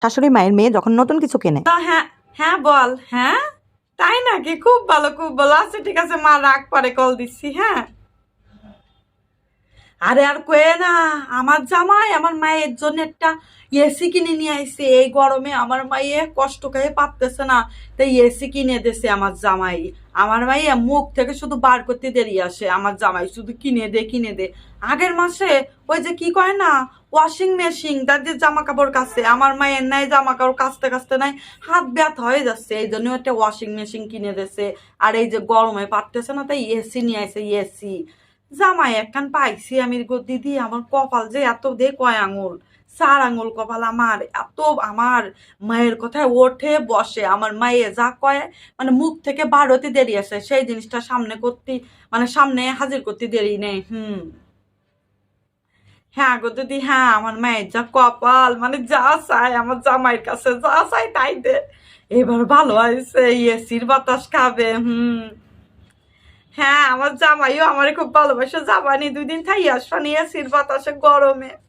শাশুড়ি মায়ের মেয়ে যখন নতুন কিছু কেনে। হ্যাঁ হ্যাঁ বল। হ্যাঁ তাই নাকি? খুব ভালো খুব ভালো। আচ্ছা ঠিক আছে মা, রাগ পরে কল দিচ্ছি। হ্যাঁ আরে আর কয়ে না, আমার জামাই আমার মায়ের জন্য একটা এসি কিনে নিয়ে আইছে। এই গরমে আমার মাইয়ে কষ্ট খেয়ে পারতেছে না, তাই এসি কিনে দিছে আমার জামাই। আমার মাইয়া মুখ থেকে শুধু বার করতে দেরি আসে, আমার জামাই শুধু কিনে দে কিনে দে। আগের মাসে ওই যে কি কয় না, ওয়াশিং মেশিন, তার যে জামা কাপড় কাচে, আমার মায়ের নাই জামা কাপড় কাচতে কাচতে নাই হাত ব্যথা হয়ে যাচ্ছে, এই জন্য একটা ওয়াশিং মেশিন কিনে দিছে। আর এই যে গরমে পারতেছে না, তাই এসি নিয়ে আইছে এসি। জামাই একখান পাইছি আমি গো দিদি, আমার কপাল যে এত দে কয় আঙুল, 4 আঙুল কপাল আমার। এত আমার মায়ের কথায় ওঠে বসে, আমার মায়ে যা কয় মানে মুখ থেকে বার হতে দেরি আছে, সেই জিনিসটা সামনে করতে মানে সামনে হাজির করতে দেরি নেই। হ্যাঁ গো দিদি, হ্যাঁ আমার মায়ের যা কপাল, মানে যা চাই আমার জামাইয়ের কাছে যা চাই তাই দে। এবার ভালো হয়েছে, এসির বাতাস খাবে। হ্যাঁ আমার জামাইও আমারে খুব ভালোবাসে, জামানি 2 দিন থাই আসবানি এসির বাতাসে গরমে।